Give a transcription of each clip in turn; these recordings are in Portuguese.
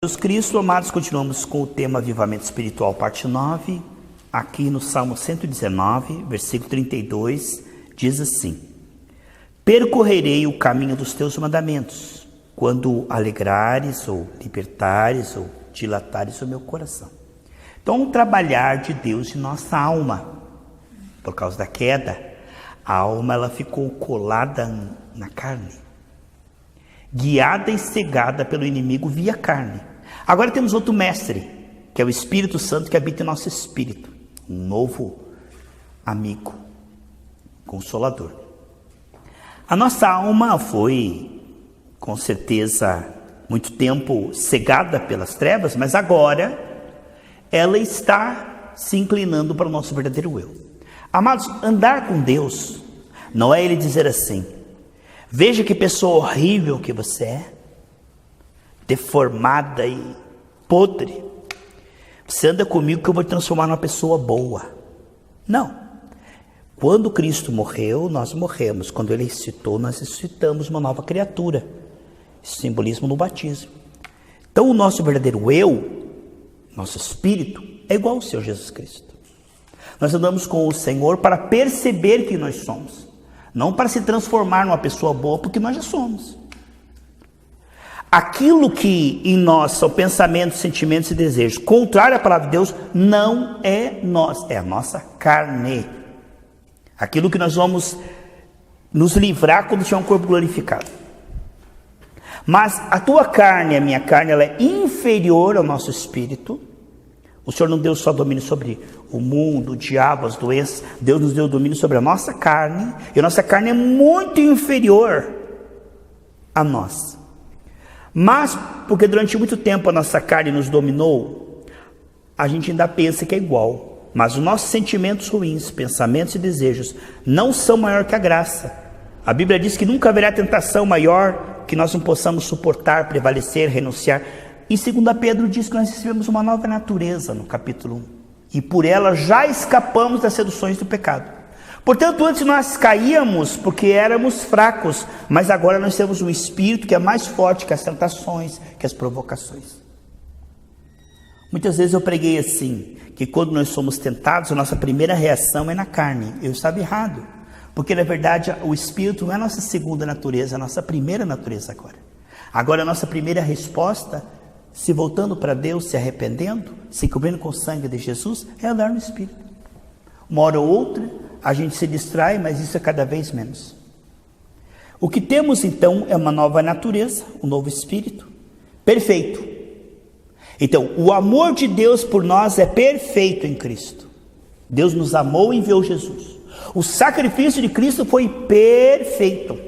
Jesus Cristo, amados, continuamos com o tema Avivamento Espiritual, parte 9, aqui no Salmo 119, versículo 32, diz assim: percorrerei o caminho dos teus mandamentos, quando alegrares, ou libertares, ou dilatares o meu coração. Então, o trabalhar de Deus em nossa alma, por causa da queda, a alma ela ficou colada na carne, guiada e cegada pelo inimigo via carne. Agora temos outro mestre, que é o Espírito Santo que habita em nosso espírito, um novo amigo, consolador. A nossa alma foi, com certeza, muito tempo cegada pelas trevas, mas agora ela está se inclinando para o nosso verdadeiro eu. Amados, andar com Deus não é Ele dizer assim: veja que pessoa horrível que você é, deformada e podre, você anda comigo que eu vou te transformar numa pessoa boa. Não. Quando Cristo morreu, nós morremos. Quando Ele ressuscitou, nós ressuscitamos uma nova criatura. Simbolismo no batismo. Então o nosso verdadeiro eu, nosso espírito, é igual ao Senhor Jesus Cristo. Nós andamos com o Senhor para perceber quem nós somos, não para se transformar numa pessoa boa, porque nós já somos. Aquilo que em nós são pensamentos, sentimentos e desejos, contrário à palavra de Deus, não é nós, é a nossa carne. Aquilo que nós vamos nos livrar quando tiver um corpo glorificado. Mas a tua carne, a minha carne, ela é inferior ao nosso espírito. O Senhor não deu só domínio sobre o mundo, o diabo, as doenças. Deus nos deu domínio sobre a nossa carne. E a nossa carne é muito inferior a nós. Mas, porque durante muito tempo a nossa carne nos dominou, a gente ainda pensa que é igual. Mas os nossos sentimentos ruins, pensamentos e desejos não são maior que a graça. A Bíblia diz que nunca haverá tentação maior que nós não possamos suportar, prevalecer, renunciar. Em 2 Pedro diz que nós recebemos uma nova natureza no capítulo 1. E por ela já escapamos das seduções do pecado. Portanto, antes nós caíamos porque éramos fracos, mas agora nós temos um espírito que é mais forte que as tentações, que as provocações. Muitas vezes eu preguei assim, que quando nós somos tentados, a nossa primeira reação é na carne. Eu estava errado, porque na verdade o espírito não é a nossa segunda natureza, é a nossa primeira natureza agora. Agora a nossa primeira resposta, se voltando para Deus, se arrependendo, se cobrindo com o sangue de Jesus, é andar no espírito. Uma hora ou outra, a gente se distrai, mas isso é cada vez menos. O que temos então é uma nova natureza, um novo espírito, perfeito. Então, o amor de Deus por nós é perfeito em Cristo. Deus nos amou e enviou Jesus. O sacrifício de Cristo foi perfeito.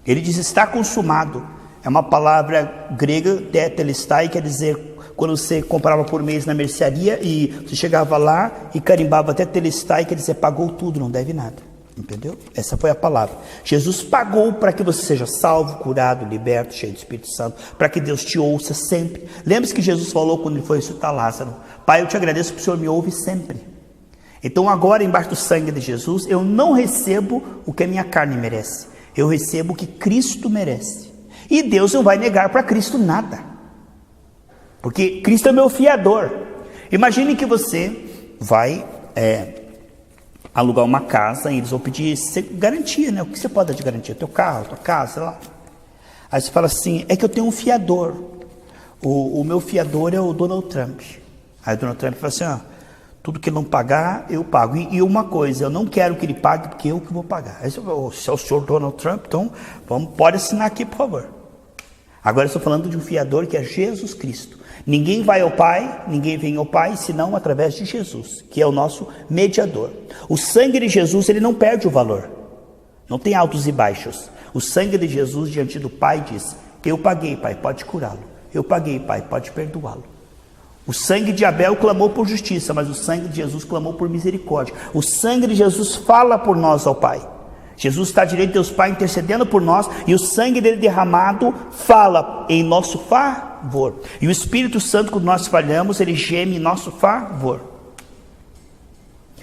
Ele diz: está consumado. É uma palavra grega, tetelestai, quer dizer, quando você comprava por mês na mercearia e você chegava lá e carimbava até telestai, quer dizer, pagou tudo, não deve nada. Entendeu? Essa foi a palavra. Jesus pagou para que você seja salvo, curado, liberto, cheio do Espírito Santo, para que Deus te ouça sempre. Lembre-se que Jesus falou quando ele foi ressuscitar Lázaro: Pai, eu te agradeço porque o Senhor me ouve sempre. Então agora, embaixo do sangue de Jesus, eu não recebo o que a minha carne merece, eu recebo o que Cristo merece. E Deus não vai negar para Cristo nada, porque Cristo é meu fiador. Imagine que você vai alugar uma casa e eles vão pedir garantia, né? O que você pode dar de garantia? Teu carro, tua casa, sei lá. Aí você fala assim: é que eu tenho um fiador. O meu fiador é o Donald Trump. Aí o Donald Trump fala assim: tudo que ele não pagar, eu pago. E uma coisa, eu não quero que ele pague, porque eu que vou pagar. Aí você fala: se é o senhor Donald Trump, então pode assinar aqui, por favor. Agora eu estou falando de um fiador que é Jesus Cristo. Ninguém vai ao Pai, ninguém vem ao Pai, senão através de Jesus, que é o nosso mediador. O sangue de Jesus, ele não perde o valor. Não tem altos e baixos. O sangue de Jesus diante do Pai diz: eu paguei, Pai, pode curá-lo. Eu paguei, Pai, pode perdoá-lo. O sangue de Abel clamou por justiça, mas o sangue de Jesus clamou por misericórdia. O sangue de Jesus fala por nós ao Pai. Jesus está à direita de Deus Pai intercedendo por nós, e o sangue dele derramado fala em nosso favor. E o Espírito Santo, quando nós falhamos, ele geme em nosso favor.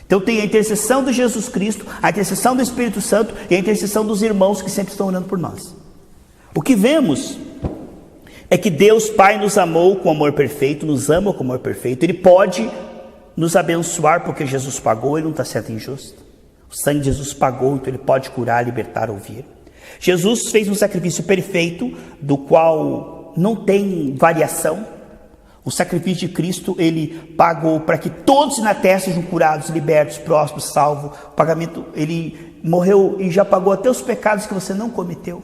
Então tem a intercessão de Jesus Cristo, a intercessão do Espírito Santo e a intercessão dos irmãos que sempre estão orando por nós. O que vemos é que Deus Pai nos amou com amor perfeito, nos ama com amor perfeito. Ele pode nos abençoar porque Jesus pagou, ele não está certo e injusto. O sangue de Jesus pagou, então ele pode curar, libertar, ouvir. Jesus fez um sacrifício perfeito, do qual não tem variação. O sacrifício de Cristo, ele pagou para que todos na terra sejam curados, libertos, prósperos, salvos. O pagamento, ele morreu e já pagou até os pecados que você não cometeu.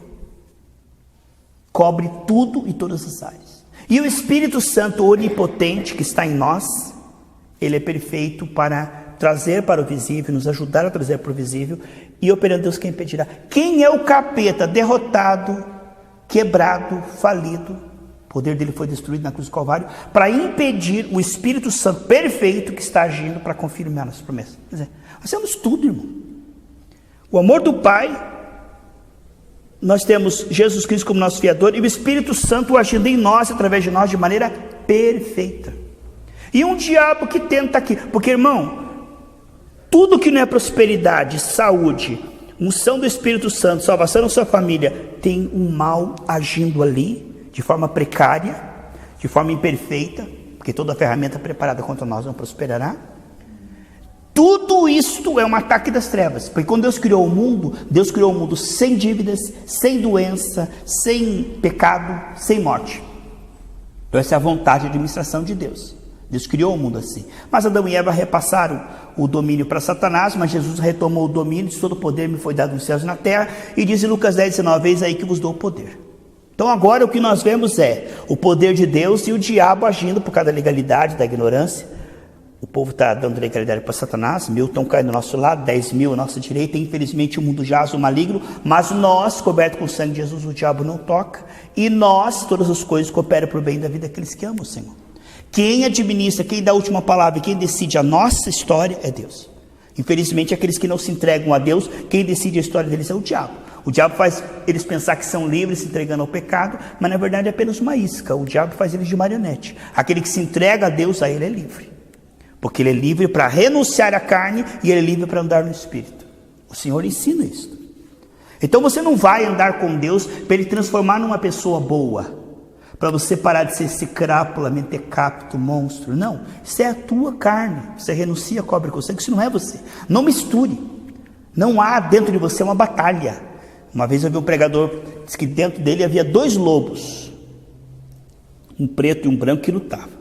Cobre tudo e todas as áreas. E o Espírito Santo onipotente que está em nós, ele é perfeito para trazer para o visível, nos ajudar a trazer para o visível, e operando Deus quem impedirá. Quem é o capeta derrotado, quebrado, falido? O poder dele foi destruído na cruz do Calvário, para impedir o Espírito Santo perfeito que está agindo para confirmar nossas promessas. Quer dizer, nós temos tudo, irmão. O amor do Pai, nós temos Jesus Cristo como nosso fiador, e o Espírito Santo agindo em nós, através de nós, de maneira perfeita. E um diabo que tenta aqui, porque, irmão, tudo que não é prosperidade, saúde, unção do Espírito Santo, salvação da sua família, tem um mal agindo ali, de forma precária, de forma imperfeita, porque toda ferramenta preparada contra nós não prosperará. Tudo isto é um ataque das trevas, porque quando Deus criou o mundo sem dívidas, sem doença, sem pecado, sem morte. Então essa é a vontade de administração de Deus. Deus criou o mundo assim. Mas Adão e Eva repassaram o domínio para Satanás, mas Jesus retomou o domínio, de todo o poder me foi dado nos céus e na terra, e diz em Lucas 10:19, eis aí que vos dou o poder. Então agora o que nós vemos é o poder de Deus e o diabo agindo por causa da legalidade, da ignorância. O povo está dando legalidade para Satanás, 1000 estão caindo do nosso lado, 10.000 à nossa direita, infelizmente o mundo jaz o maligno, mas nós, cobertos com o sangue de Jesus, o diabo não toca, e nós, todas as coisas cooperam para o bem da vida daqueles que amam o Senhor. Quem administra, quem dá a última palavra, quem decide a nossa história é Deus. Infelizmente, aqueles que não se entregam a Deus, quem decide a história deles é o diabo. O diabo faz eles pensar que são livres, se entregando ao pecado, mas na verdade é apenas uma isca. O diabo faz eles de marionete. Aquele que se entrega a Deus, a ele é livre. Porque ele é livre para renunciar à carne e ele é livre para andar no Espírito. O Senhor ensina isso. Então você não vai andar com Deus para ele transformar numa pessoa boa, para você parar de ser esse crápula, mentecapto, monstro. Não, isso é a tua carne. Você renuncia, cobre com sangue, isso não é você. Não misture. Não há dentro de você uma batalha. Uma vez eu vi um pregador, disse que dentro dele havia 2 lobos, um preto e um branco, que lutavam.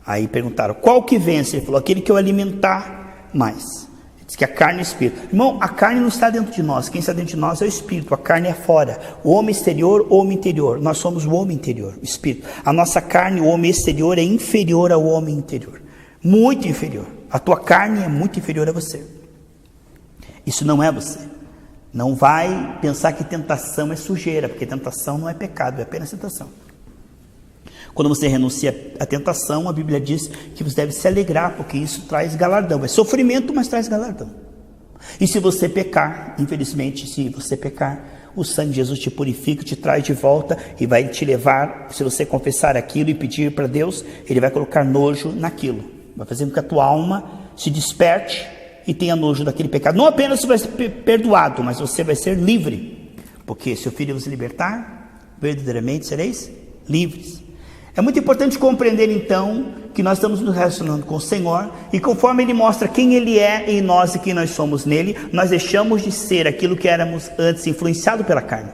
Aí perguntaram, qual que vence? Ele falou, aquele que eu alimentar mais. Ele disse que a carne e o espírito. Irmão, a carne não está dentro de nós, quem está dentro de nós é o espírito, a carne é fora. O homem exterior, o homem interior. Nós somos o homem interior, o espírito. A nossa carne, o homem exterior, é inferior ao homem interior. Muito inferior. A tua carne é muito inferior a você. Isso não é você. Não vai pensar que tentação é sujeira, porque tentação não é pecado, é apenas tentação. Quando você renuncia à tentação, a Bíblia diz que você deve se alegrar, porque isso traz galardão. É sofrimento, mas traz galardão. E se você pecar, infelizmente, se você pecar, o sangue de Jesus te purifica, te traz de volta e vai te levar, se você confessar aquilo e pedir para Deus, Ele vai colocar nojo naquilo. Vai fazer com que a tua alma se desperte e tenha nojo daquele pecado. Não apenas você vai ser perdoado, mas você vai ser livre. Porque se o Filho vos libertar, verdadeiramente sereis livres. É muito importante compreender então que nós estamos nos relacionando com o Senhor e conforme Ele mostra quem Ele é em nós e quem nós somos nele, nós deixamos de ser aquilo que éramos antes, influenciado pela carne.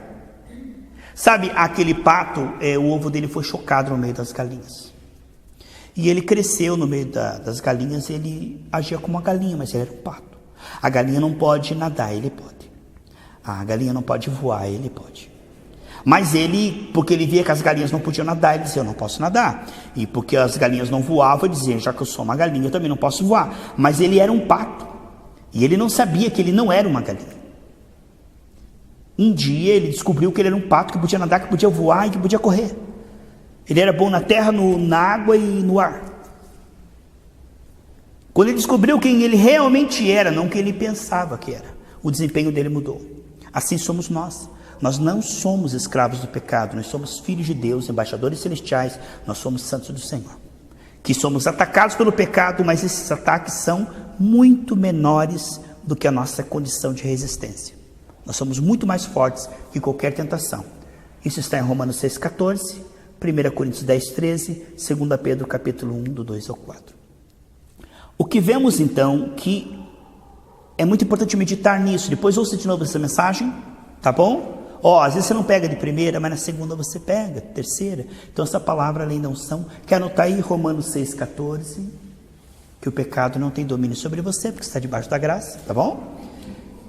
Sabe, aquele pato, o ovo dele foi chocado no meio das galinhas. E ele cresceu no meio das galinhas, ele agia como uma galinha, mas ele era um pato. A galinha não pode nadar, ele pode. A galinha não pode voar, ele pode. Mas ele, porque ele via que as galinhas não podiam nadar, ele dizia, eu não posso nadar. E porque as galinhas não voavam, ele dizia, já que eu sou uma galinha, eu também não posso voar. Mas ele era um pato. E ele não sabia que ele não era uma galinha. Um dia ele descobriu que ele era um pato, que podia nadar, que podia voar e que podia correr. Ele era bom na terra, na água e no ar. Quando ele descobriu quem ele realmente era, não quem ele pensava que era, o desempenho dele mudou. Assim somos nós. Nós não somos escravos do pecado, nós somos filhos de Deus, embaixadores celestiais, nós somos santos do Senhor. Que somos atacados pelo pecado, mas esses ataques são muito menores do que a nossa condição de resistência. Nós somos muito mais fortes que qualquer tentação. Isso está em Romanos 6,14, 1 Coríntios 10, 13, 2 Pedro capítulo 1, do 2 ao 4. O que vemos então, que é muito importante meditar nisso. Depois ouça de novo essa mensagem, tá bom? Às vezes você não pega de primeira, mas na segunda você pega, terceira. Então essa palavra, além da unção, quer anotar aí Romanos 6,14, que o pecado não tem domínio sobre você, porque você está debaixo da graça, tá bom?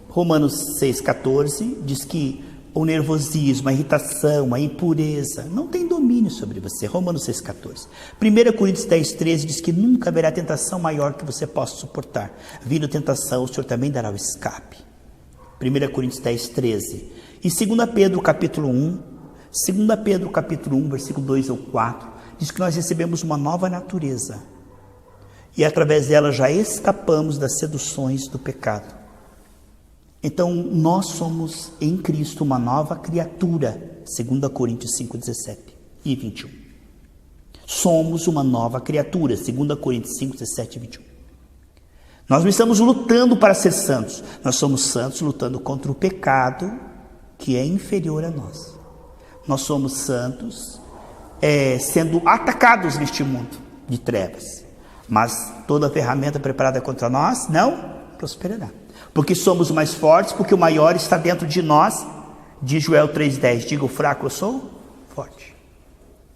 Romanos 6,14 diz que o nervosismo, a irritação, a impureza não tem domínio sobre você. Romanos 6,14. 1 Coríntios 10, 13 diz que nunca haverá tentação maior que você possa suportar. Vindo tentação, o Senhor também dará o escape. 1 Coríntios 10, 13. E 2 Pedro capítulo 1, 2 Pedro capítulo 1, versículo 2 ao 4, diz que nós recebemos uma nova natureza. E através dela já escapamos das seduções do pecado. Então, nós somos em Cristo uma nova criatura, 2 Coríntios 5, 17 e 21. Somos uma nova criatura, 2 Coríntios 5, 17 e 21. Nós não estamos lutando para ser santos, nós somos santos lutando contra o pecado que é inferior a nós. Nós somos santos sendo atacados neste mundo de trevas, mas toda ferramenta preparada contra nós não prosperará. Porque somos mais fortes, porque o maior está dentro de nós, diz Joel 3,10, diga o fraco eu sou forte,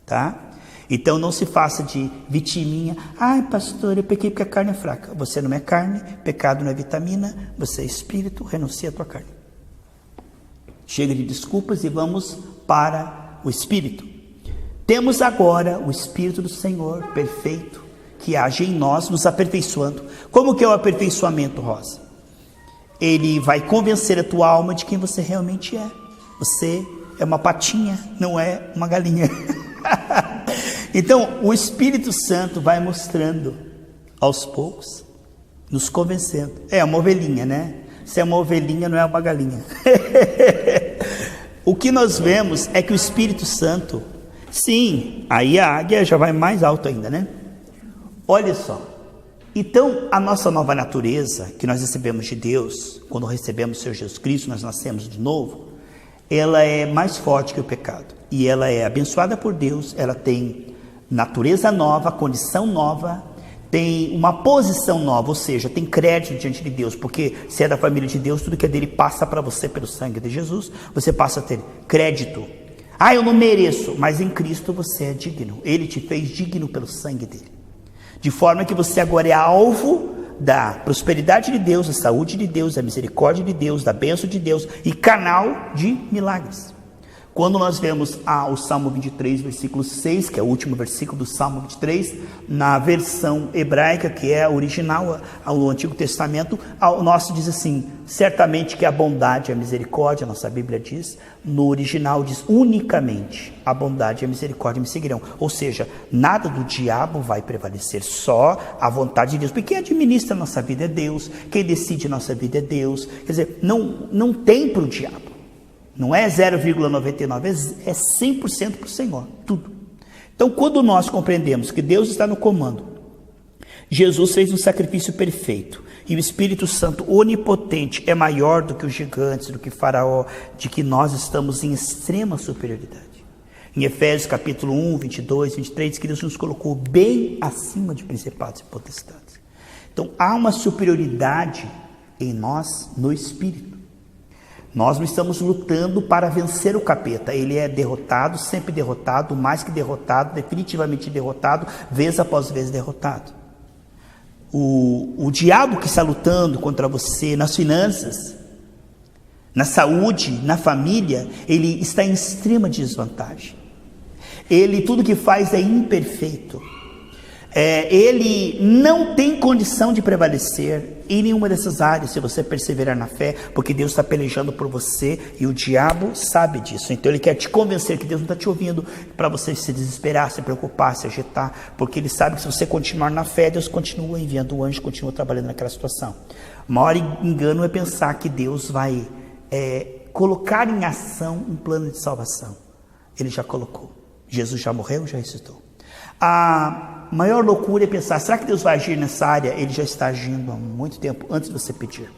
tá? Então não se faça de vitiminha, ai pastor, eu pequei porque a carne é fraca. Você não é carne, pecado não é vitamina, você é espírito, renuncia a tua carne. Chega de desculpas e vamos para o espírito. Temos agora o Espírito do Senhor perfeito, que age em nós, nos aperfeiçoando. Como que é o aperfeiçoamento, Rosa? Ele vai convencer a tua alma de quem você realmente é. Você é uma patinha, não é uma galinha. Então, o Espírito Santo vai mostrando aos poucos, nos convencendo. É uma ovelhinha, né? Se é uma ovelhinha, não é uma galinha. O que nós vemos é que o Espírito Santo, sim, aí a águia já vai mais alto ainda, né? Olha só. Então, a nossa nova natureza, que nós recebemos de Deus, quando recebemos o Senhor Jesus Cristo, nós nascemos de novo, ela é mais forte que o pecado. E ela é abençoada por Deus, ela tem natureza nova, condição nova, tem uma posição nova, ou seja, tem crédito diante de Deus, porque se é da família de Deus, tudo que é dele passa para você pelo sangue de Jesus, você passa a ter crédito. Ah, eu não mereço, mas em Cristo você é digno, ele te fez digno pelo sangue dele. De forma que você agora é alvo da prosperidade de Deus, da saúde de Deus, da misericórdia de Deus, da bênção de Deus e canal de milagres. Quando nós vemos o Salmo 23, versículo 6, que é o último versículo do Salmo 23, na versão hebraica, que é a original ao Antigo Testamento, o nosso diz assim, certamente que a bondade e a misericórdia, a nossa Bíblia diz, no original diz unicamente, a bondade e a misericórdia me seguirão. Ou seja, nada do diabo vai prevalecer, só a vontade de Deus. Porque quem administra a nossa vida é Deus, quem decide a nossa vida é Deus. Quer dizer, não tem para o diabo. Não é 0,99, é 100% para o Senhor, tudo. Então, quando nós compreendemos que Deus está no comando, Jesus fez um sacrifício perfeito, e o Espírito Santo onipotente é maior do que os gigantes, do que Faraó, de que nós estamos em extrema superioridade. Em Efésios capítulo 1, 22, 23, que Deus nos colocou bem acima de principados e potestades. Então, há uma superioridade em nós, no Espírito. Nós não estamos lutando para vencer o capeta, ele é derrotado, sempre derrotado, mais que derrotado, definitivamente derrotado, vez após vez derrotado. O diabo que está lutando contra você nas finanças, na saúde, na família, ele está em extrema desvantagem. Ele, tudo que faz é imperfeito. Ele não tem condição de prevalecer em nenhuma dessas áreas, se você perseverar na fé, porque Deus está pelejando por você e o diabo sabe disso. Então ele quer te convencer que Deus não está te ouvindo para você se desesperar, se preocupar, se agitar, porque ele sabe que se você continuar na fé, Deus continua enviando o anjo, continua trabalhando naquela situação. O maior engano é pensar que Deus vai colocar em ação um plano de salvação. Ele já colocou. Jesus já morreu, já ressuscitou. A maior loucura é pensar, será que Deus vai agir nessa área? Ele já está agindo há muito tempo, antes de você pedir.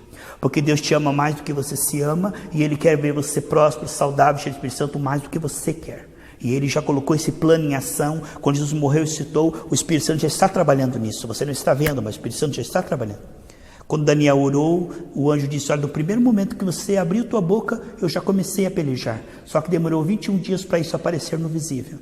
Porque Deus te ama mais do que você se ama, e Ele quer ver você próspero, saudável, cheio do Espírito Santo, mais do que você quer. E ele já colocou esse plano em ação. Quando Jesus morreu e ressuscitou, o Espírito Santo já está trabalhando nisso. Você não está vendo, mas o Espírito Santo já está trabalhando. Quando Daniel orou, o anjo disse: olha, no primeiro momento que você abriu tua boca, eu já comecei a pelejar. Só que demorou 21 dias para isso aparecer no visível.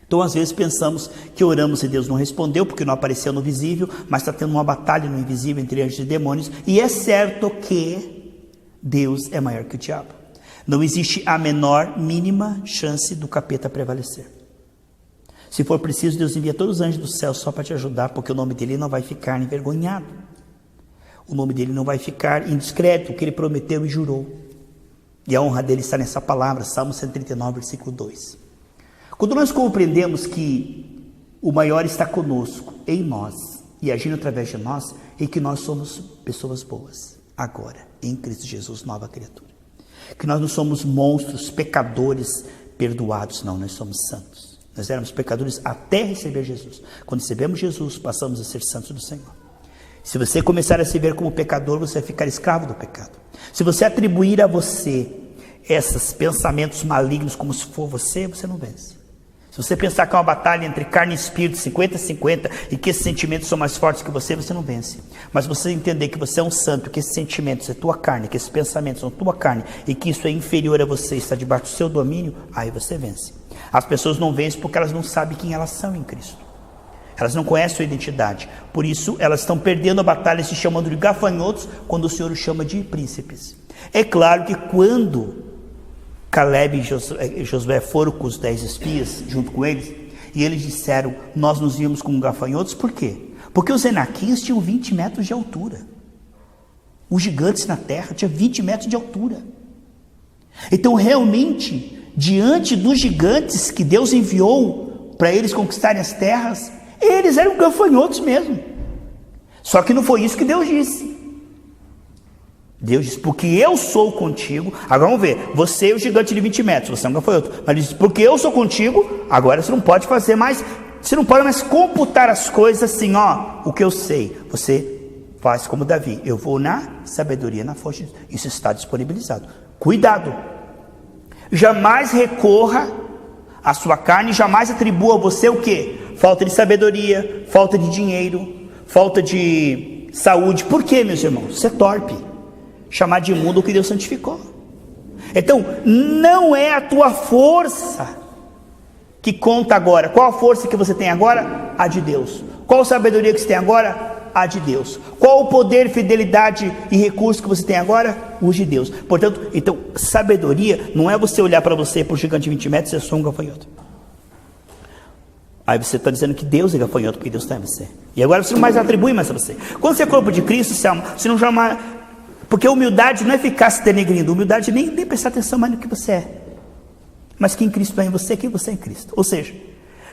Então, às vezes, pensamos que oramos e Deus não respondeu, porque não apareceu no visível, mas está tendo uma batalha no invisível entre anjos e demônios. E é certo que Deus é maior que o diabo. Não existe a menor, mínima chance do capeta prevalecer. Se for preciso, Deus envia todos os anjos do céu só para te ajudar, porque o nome dele não vai ficar envergonhado. O nome dele não vai ficar indiscreto, o que ele prometeu e jurou. E a honra dele está nessa palavra, Salmo 139, versículo 2. Quando nós compreendemos que o maior está conosco, em nós, e agindo através de nós, e que nós somos pessoas boas, agora, em Cristo Jesus, nova criatura. Que nós não somos monstros, pecadores, perdoados, não, nós somos santos. Nós éramos pecadores até receber Jesus. Quando recebemos Jesus, passamos a ser santos do Senhor. Se você começar a se ver como pecador, você vai ficar escravo do pecado. Se você atribuir a você esses pensamentos malignos como se for você, você não vence. Se você pensar que é uma batalha entre carne e espírito, 50-50, e que esses sentimentos são mais fortes que você não vence. Mas você entender que você é um santo, que esses sentimentos é tua carne, que esses pensamentos são tua carne, e que isso é inferior a você, está debaixo do seu domínio, aí você vence. As pessoas não vencem porque elas não sabem quem elas são em Cristo. Elas não conhecem sua identidade. Por isso, elas estão perdendo a batalha, se chamando de gafanhotos, quando o Senhor os chama de príncipes. É claro que quando Caleb e Josué foram com os 10 espias, junto com eles, e eles disseram: nós nos vimos como gafanhotos, por quê? Porque os enaquins tinham 20 metros de altura. Os gigantes na terra tinham 20 metros de altura. Então, realmente, diante dos gigantes que Deus enviou para eles conquistarem as terras, eles eram gafanhotos mesmo. Só que não foi isso que Deus disse. Deus disse: porque eu sou contigo. Agora vamos ver, você é o gigante de 20 metros, você é um gafanhoto. Mas ele disse: porque eu sou contigo, agora você não pode fazer mais, você não pode mais computar as coisas assim, ó, o que eu sei. Você faz como Davi: eu vou na sabedoria, na força. Isso está disponibilizado. Cuidado. Jamais recorra à sua carne, jamais atribua a você o quê? Falta de sabedoria, falta de dinheiro, falta de saúde. Por quê, meus irmãos? Você é torpe. Chamar de imundo o que Deus santificou. Então, não é a tua força que conta agora. Qual a força que você tem agora? A de Deus. Qual a sabedoria que você tem agora? A de Deus. Qual o poder, fidelidade e recurso que você tem agora? Os de Deus. Portanto, então, sabedoria não é você olhar para você, para o gigante de 20 metros, e ser só um gafanhoto. Aí você está dizendo que Deus é gafanhoto, porque Deus está em você. E agora você não mais atribui mais a você. Quando você é corpo de Cristo, você não chama... Porque humildade não é ficar se denegrindo. Humildade nem prestar atenção mais no que você é. Mas quem Cristo é em você, quem você é em Cristo. Ou seja,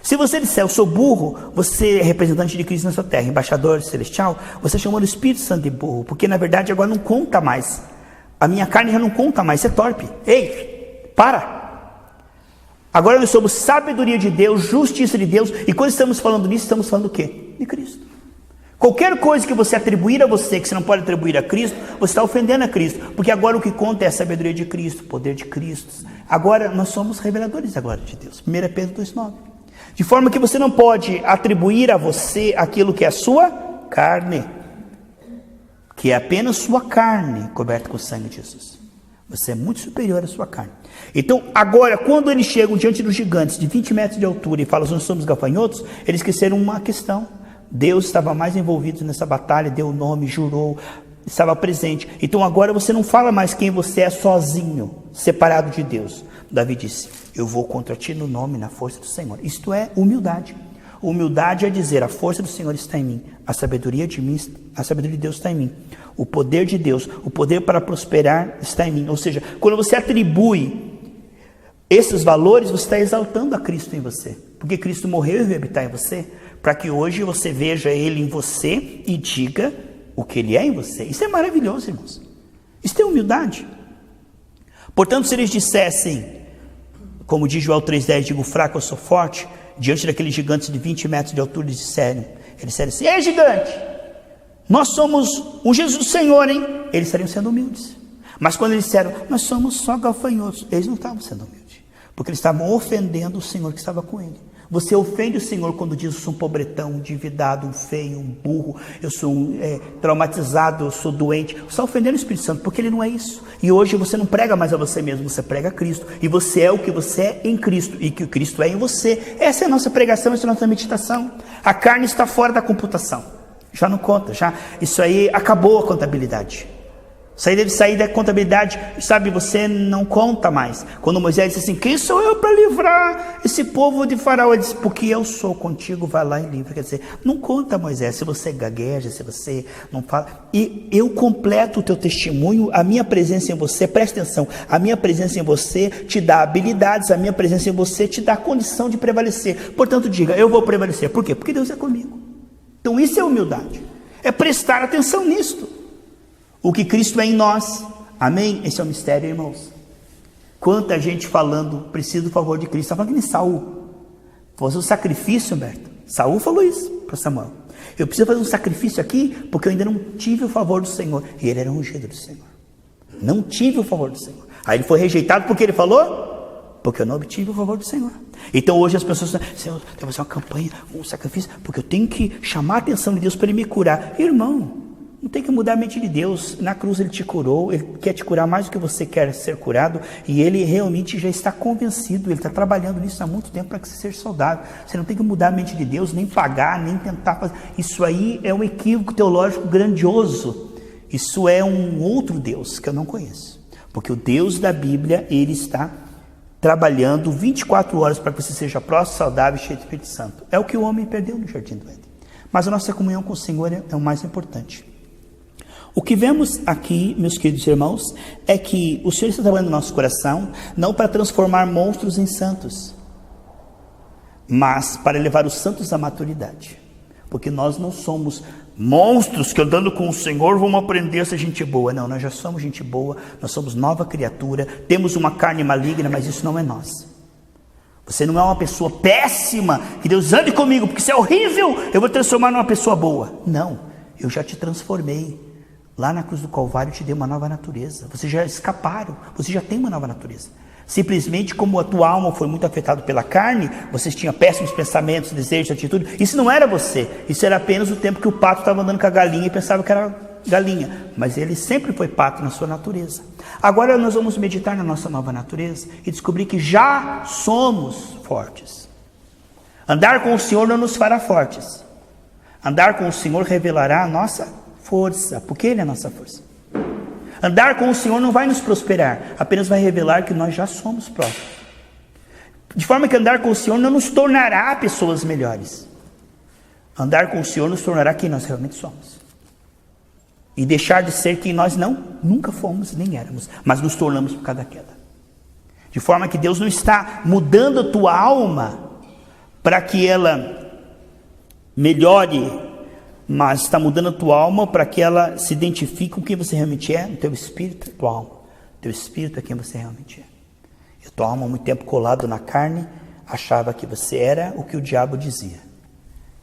se você disser: eu sou burro, você é representante de Cristo na sua terra, embaixador celestial, você chamou o Espírito Santo de burro. Porque na verdade agora não conta mais. A minha carne já não conta mais, você é torpe. Ei, para. Agora nós somos sabedoria de Deus, justiça de Deus. E quando estamos falando nisso, estamos falando o quê? De Cristo. Qualquer coisa que você atribuir a você, que você não pode atribuir a Cristo, você está ofendendo a Cristo. Porque agora o que conta é a sabedoria de Cristo, o poder de Cristo. Agora nós somos reveladores da glória de Deus. 1 Pedro 2,9. De forma que você não pode atribuir a você aquilo que é a sua carne, que é apenas sua carne coberta com o sangue de Jesus. Você é muito superior à sua carne. Então, agora, quando eles chegam diante dos gigantes de 20 metros de altura e falam: nós somos gafanhotos, eles esqueceram uma questão. Deus estava mais envolvido nessa batalha, deu o nome, jurou, estava presente. Então agora você não fala mais quem você é sozinho, separado de Deus. Davi disse: eu vou contra ti no nome e na força do Senhor. Isto é humildade. Humildade é dizer: a força do Senhor está em mim, a sabedoria de Deus está em mim, o poder de Deus, o poder para prosperar está em mim. Ou seja, quando você atribui esses valores, você está exaltando a Cristo em você, porque Cristo morreu e veio habitar em você, para que hoje você veja Ele em você e diga o que Ele é em você. Isso é maravilhoso, irmãos. Isso é humildade. Portanto, se eles dissessem, como diz Joel 3,10, digo fraco, eu sou forte, diante daqueles gigantes de 20 metros de altura, eles disseram assim: ei, gigante, nós somos o Jesus do Senhor, hein? Eles estariam sendo humildes. Mas quando eles disseram: nós somos só gafanhotos, eles não estavam sendo humildes. Porque eles estavam ofendendo o Senhor que estava com ele. Você ofende o Senhor quando diz: eu sou um pobretão, um endividado, um feio, um burro, eu sou traumatizado, eu sou doente. Você está ofendendo o Espírito Santo, porque ele não é isso. E hoje você não prega mais a você mesmo, você prega a Cristo. E você é o que você é em Cristo, e que o Cristo é em você. Essa é a nossa pregação, essa é a nossa meditação. A carne está fora da computação. Já não conta, isso aí acabou a contabilidade. Isso aí deve sair da contabilidade, sabe, você não conta mais. Quando Moisés disse assim: quem sou eu para livrar esse povo de Faraó? Ele disse: porque eu sou contigo, vai lá e livra. Quer dizer, não conta, Moisés, se você gagueja, se você não fala. E eu completo o teu testemunho, a minha presença em você, presta atenção, a minha presença em você te dá habilidades, a minha presença em você te dá condição de prevalecer. Portanto, diga: eu vou prevalecer. Por quê? Porque Deus é comigo. Então isso é humildade, é prestar atenção nisto. O que Cristo é em nós, amém? Esse é o mistério, irmãos. Quanta gente falando: preciso do favor de Cristo. Está falando que nem Saul, fazer um sacrifício, Humberto. Saul falou isso para Samuel: eu preciso fazer um sacrifício aqui, porque eu ainda não tive o favor do Senhor. E ele era ungido do Senhor, não tive o favor do Senhor. Aí ele foi rejeitado porque ele falou: porque eu não obtive o favor do Senhor. Então hoje as pessoas dizem: Senhor, eu tenho que fazer uma campanha, um sacrifício, porque eu tenho que chamar a atenção de Deus para ele me curar. Irmão, não tem que mudar a mente de Deus. Na cruz ele te curou, ele quer te curar mais do que você quer ser curado, e ele realmente já está convencido, ele está trabalhando nisso há muito tempo para que você seja saudável. Você não tem que mudar a mente de Deus, nem pagar, nem tentar fazer. Isso aí é um equívoco teológico grandioso. Isso é um outro Deus que eu não conheço, porque o Deus da Bíblia, ele está trabalhando 24 horas para que você seja próximo, saudável e cheio do Espírito Santo. É o que o homem perdeu no Jardim do Éden. Mas a nossa comunhão com o Senhor é o mais importante. O que vemos aqui, meus queridos irmãos, é que o Senhor está trabalhando no nosso coração, não para transformar monstros em santos, mas para levar os santos à maturidade. Porque nós não somos monstros que, andando com o Senhor, vamos aprender a ser gente boa. Não, nós já somos gente boa, nós somos nova criatura, temos uma carne maligna, mas isso não é nós. Você não é uma pessoa péssima, que Deus ande comigo, porque isso é horrível, eu vou transformar numa pessoa boa. Não, eu já te transformei. Lá na cruz do Calvário eu te dei uma nova natureza. Vocês já escaparam, você já tem uma nova natureza. Simplesmente como a tua alma foi muito afetada pela carne, vocês tinham péssimos pensamentos, desejos, atitude. Isso não era você, isso era apenas o tempo que o pato estava andando com a galinha e pensava que era galinha. Mas ele sempre foi pato na sua natureza. Agora nós vamos meditar na nossa nova natureza e descobrir que já somos fortes. Andar com o Senhor não nos fará fortes. Andar com o Senhor revelará a nossa força, porque Ele é a nossa força. Andar com o Senhor não vai nos prosperar, apenas vai revelar que nós já somos próximos. De forma que andar com o Senhor não nos tornará pessoas melhores. Andar com o Senhor nos tornará quem nós realmente somos. E deixar de ser quem nós nunca fomos, nem éramos, mas nos tornamos por causa da queda. De forma que Deus não está mudando a tua alma para que ela melhore, mas está mudando a tua alma para que ela se identifique com quem você realmente é, no teu espírito, tua alma. Teu espírito é quem você realmente é. E a tua alma, há muito tempo colado na carne, achava que você era o que o diabo dizia.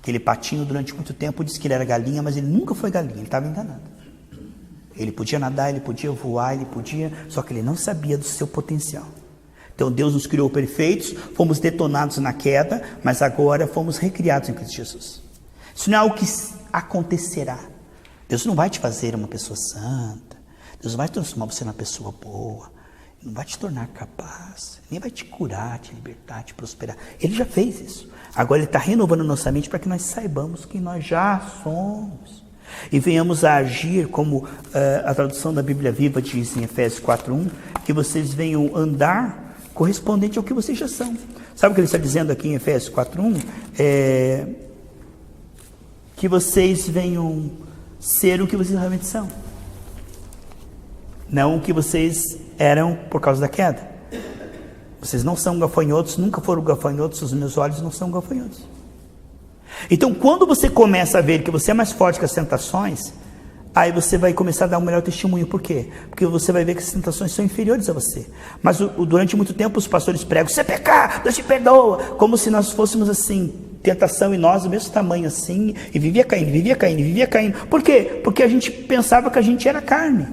Aquele patinho, durante muito tempo, disse que ele era galinha, mas ele nunca foi galinha, ele estava enganado. Ele podia nadar, ele podia voar, só que ele não sabia do seu potencial. Então Deus nos criou perfeitos, fomos detonados na queda, mas agora fomos recriados em Cristo Jesus. Isso não é algo que acontecerá. Deus não vai te fazer uma pessoa santa, Deus não vai transformar você numa pessoa boa, não vai te tornar capaz, nem vai te curar, te libertar, te prosperar. Ele já fez isso. Agora Ele está renovando nossa mente para que nós saibamos que nós já somos. E venhamos a agir como a tradução da Bíblia Viva diz em Efésios 4:1, que vocês venham andar correspondente ao que vocês já são. Sabe o que ele está dizendo aqui em Efésios 4:1? Que vocês venham ser o que vocês realmente são, não o que vocês eram por causa da queda. Vocês não são gafanhotos, nunca foram gafanhotos, os meus olhos não são gafanhotos. Então quando você começa a ver que você é mais forte que as tentações, aí você vai começar a dar um melhor testemunho. Por quê? Porque você vai ver que as tentações são inferiores a você. Mas durante muito tempo os pastores pregam: se pecar, Deus te perdoa, como se nós fôssemos assim, tentação em nós do mesmo tamanho assim, e vivia caindo. Por quê? Porque a gente pensava que a gente era carne.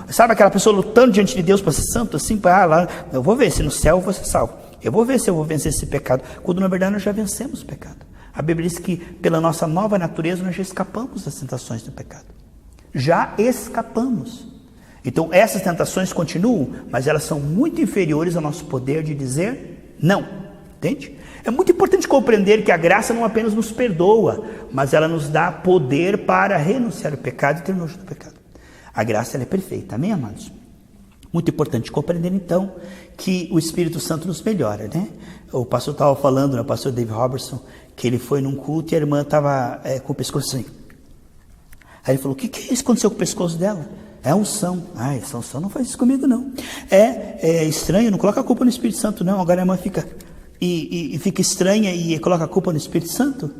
Sabe aquela pessoa lutando diante de Deus para ser santo, assim, lá, eu vou ver se no céu eu vou ser salvo, eu vou ver se eu vou vencer esse pecado, quando na verdade nós já vencemos o pecado. A Bíblia diz que pela nossa nova natureza nós já escapamos das tentações do pecado, já escapamos. Então essas tentações continuam, mas elas são muito inferiores ao nosso poder de dizer não, entende? É muito importante compreender que a graça não apenas nos perdoa, mas ela nos dá poder para renunciar ao pecado e ter nojo do pecado. A graça ela é perfeita, amém, amados? Muito importante compreender então que o Espírito Santo nos melhora, né? O pastor estava falando, né, o pastor David Robertson, que ele foi num culto e a irmã estava com o pescoço assim. Aí ele falou, o que aconteceu com o pescoço dela? É unção. Essa unção não faz isso comigo não. É estranho, não coloca a culpa no Espírito Santo não. Agora a irmã fica fica estranha e coloca a culpa no Espírito Santo.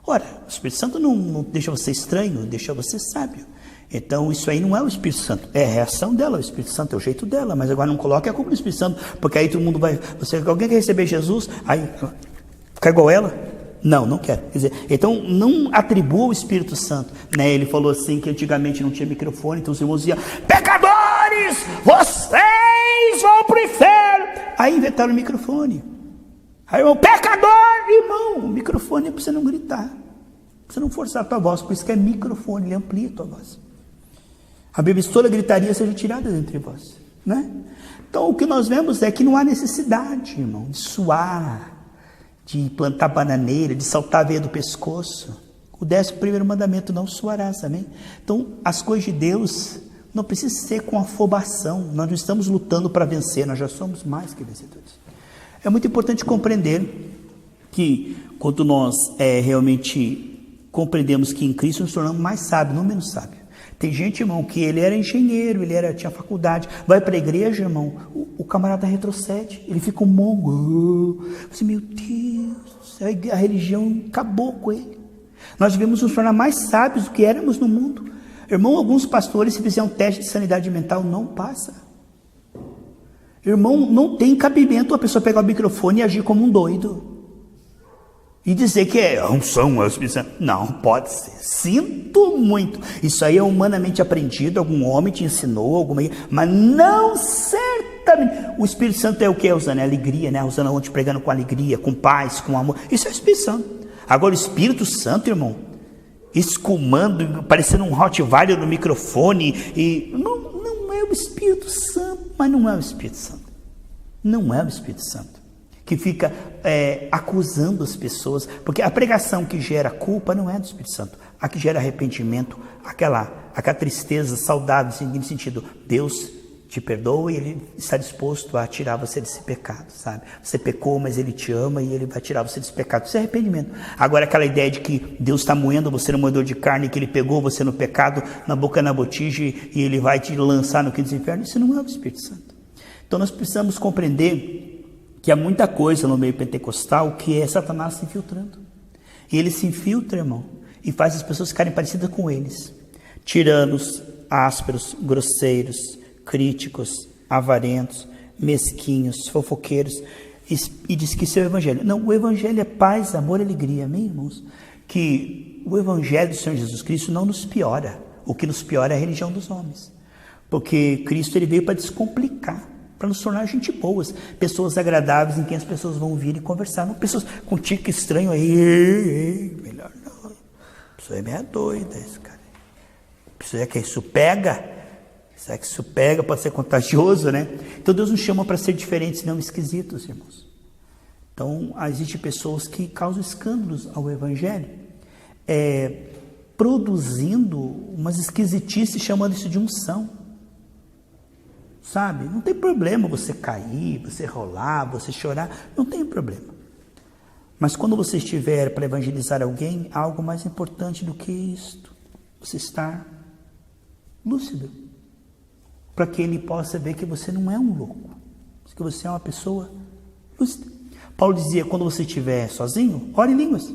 Ora, o Espírito Santo não deixa você estranho, deixa você sábio. Então isso aí não é o Espírito Santo, é a reação dela. O Espírito Santo é o jeito dela, mas agora não coloque a culpa no Espírito Santo, porque aí todo mundo vai, alguém quer receber Jesus, aí fica igual ela? Não quero. Quer dizer, então não atribua o Espírito Santo, né? Ele falou assim que antigamente não tinha microfone, então os irmãos diziam, pecadores, vocês vão para o inferno. Aí inventaram o microfone. Aí irmão, pecador, irmão, o microfone é para você não gritar, para você não forçar a tua voz, por isso que é microfone, ele amplia a tua voz. A Bíblia diz, toda gritaria seja tirada dentre vós, né? Então o que nós vemos é que não há necessidade, irmão, de suar, de plantar bananeira, de saltar a veia do pescoço. O 11º mandamento, não suarás, amém? Então as coisas de Deus não precisam ser com afobação, nós não estamos lutando para vencer, nós já somos mais que vencedores. É muito importante compreender que quando nós realmente compreendemos que em Cristo nos tornamos mais sábios, não menos sábios. Tem gente, irmão, que ele era engenheiro, tinha faculdade, vai para a igreja, irmão, o camarada retrocede, ele fica um mongo, assim, meu Deus, a religião acabou com ele. Nós devemos nos tornar mais sábios do que éramos no mundo. Irmão, alguns pastores, se fizer um teste de sanidade mental, não passa. Irmão, não tem cabimento a pessoa pegar o microfone e agir como um doido. E dizer que é unção, não pode ser. Sinto muito. Isso aí é humanamente aprendido, algum homem te ensinou, mas não certamente. O Espírito Santo é o que, usando? É alegria, né? Usando ontem pregando com alegria, com paz, com amor. Isso é o Espírito Santo. Agora o Espírito Santo, irmão, escumando, parecendo um Rottweiler no microfone, e não é o Espírito Santo, mas não é o Espírito Santo. Não é o Espírito Santo que fica acusando as pessoas, porque a pregação que gera culpa não é do Espírito Santo, a que gera arrependimento, aquela tristeza saudável, no sentido, Deus te perdoa e Ele está disposto a tirar você desse pecado, sabe? Você pecou, mas Ele te ama e Ele vai tirar você desse pecado. Isso é arrependimento. Agora aquela ideia de que Deus está moendo você no moedor de carne, que Ele pegou você no pecado, na boca na botija e Ele vai te lançar no quinto inferno, isso não é o Espírito Santo. Então nós precisamos compreender que há muita coisa no meio pentecostal que é Satanás se infiltrando. E ele se infiltra, irmão, e faz as pessoas ficarem parecidas com eles. Tiranos, ásperos, grosseiros, críticos, avarentos, mesquinhos, fofoqueiros, e diz que isso é o evangelho. Não, o evangelho é paz, amor e alegria, amém, irmãos? Que o evangelho do Senhor Jesus Cristo não nos piora. O que nos piora é a religião dos homens. Porque Cristo ele veio para descomplicar, para nos tornar gente boas, pessoas agradáveis em quem as pessoas vão vir e conversar, não pessoas com tique estranho aí, melhor não, a pessoa é meio doida, esse cara, a pessoa é que isso pega, será que isso pega, pode ser contagioso, né? Então Deus nos chama para ser diferentes, não esquisitos, irmãos. Então existem pessoas que causam escândalos ao evangelho, produzindo umas esquisitices, chamando isso de unção. Sabe, não tem problema você cair, você rolar, você chorar, não tem problema. Mas quando você estiver para evangelizar alguém, há algo mais importante do que isto. Você estar lúcido, para que ele possa ver que você não é um louco, que você é uma pessoa lúcida. Paulo dizia, quando você estiver sozinho, ore em línguas.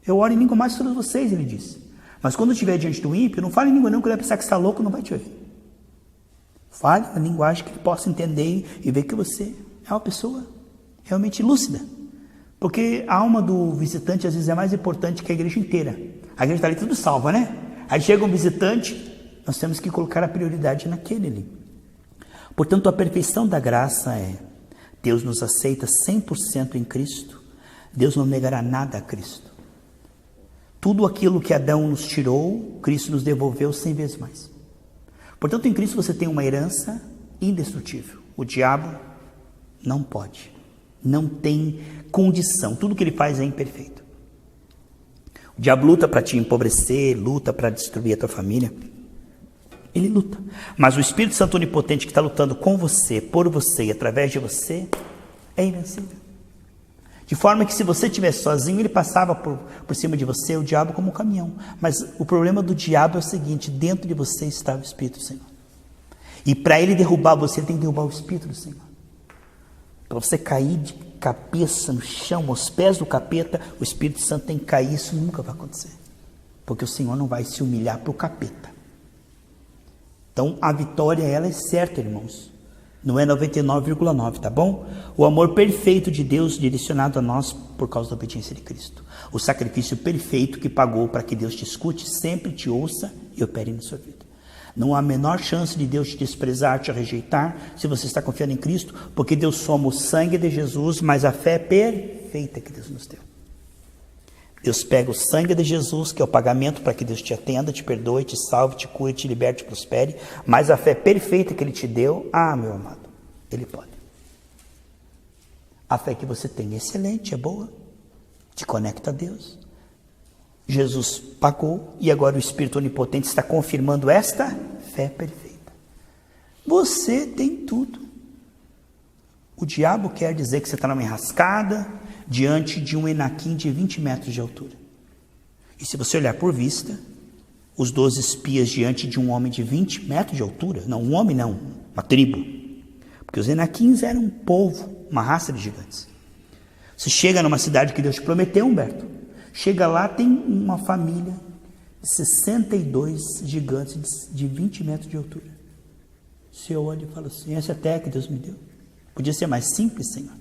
Eu oro em língua mais que todos vocês, ele disse. Mas quando estiver diante do ímpio, não fale em língua não, que ele vai pensar que você está louco, não vai te ouvir. Fale uma linguagem que ele possa entender e ver que você é uma pessoa realmente lúcida. Porque a alma do visitante às vezes é mais importante que a igreja inteira. A igreja está ali tudo salva, né? Aí chega um visitante, Nós temos que colocar a prioridade naquele ali. Portanto, a perfeição da graça é: Deus nos aceita 100% em Cristo. Deus não negará nada a Cristo. Tudo aquilo que Adão nos tirou, Cristo nos devolveu 100 vezes mais. Portanto, em Cristo você tem uma herança indestrutível. O diabo não pode, não tem condição. Tudo que ele faz é imperfeito. O diabo luta para te empobrecer, luta para destruir a tua família. Ele luta. Mas o Espírito Santo onipotente que está lutando com você, por você e através de você, é invencível. De forma que se você estivesse sozinho, ele passava por cima de você, o diabo, como um caminhão. Mas o problema do diabo é o seguinte: dentro de você está o Espírito do Senhor. E para ele derrubar você, ele tem que derrubar o Espírito do Senhor. Para você cair de cabeça no chão, aos pés do capeta, o Espírito Santo tem que cair. Isso nunca vai acontecer. Porque o Senhor não vai se humilhar para o capeta. Então, a vitória, ela é certa, irmãos. Não é 99,9, tá bom? O amor perfeito de Deus direcionado a nós por causa da obediência de Cristo. O sacrifício perfeito que pagou para que Deus te escute, sempre te ouça e opere na sua vida. Não há a menor chance de Deus te desprezar, te rejeitar, se você está confiando em Cristo, porque Deus soma o sangue de Jesus, mas a fé perfeita que Deus nos deu. Deus pega o sangue de Jesus, que é o pagamento para que Deus te atenda, te perdoe, te salve, te cure, te liberte, te prospere. Mas a fé perfeita que Ele te deu, meu amado, Ele pode. A fé que você tem é excelente, é boa, te conecta a Deus. Jesus pagou e agora o Espírito Onipotente está confirmando esta fé perfeita. Você tem tudo. O diabo quer dizer que você está numa enrascada, diante de um Enaquim de 20 metros de altura. E se você olhar por vista, os 12 espias diante de um homem de 20 metros de altura, não, um homem não, uma tribo, porque os Enaquins eram um povo, uma raça de gigantes. Você chega numa cidade que Deus te prometeu, Humberto, chega lá, tem uma família de 62 gigantes de 20 metros de altura. Você olha e fala assim: essa é a terra que Deus me deu. Podia ser mais simples, Senhor.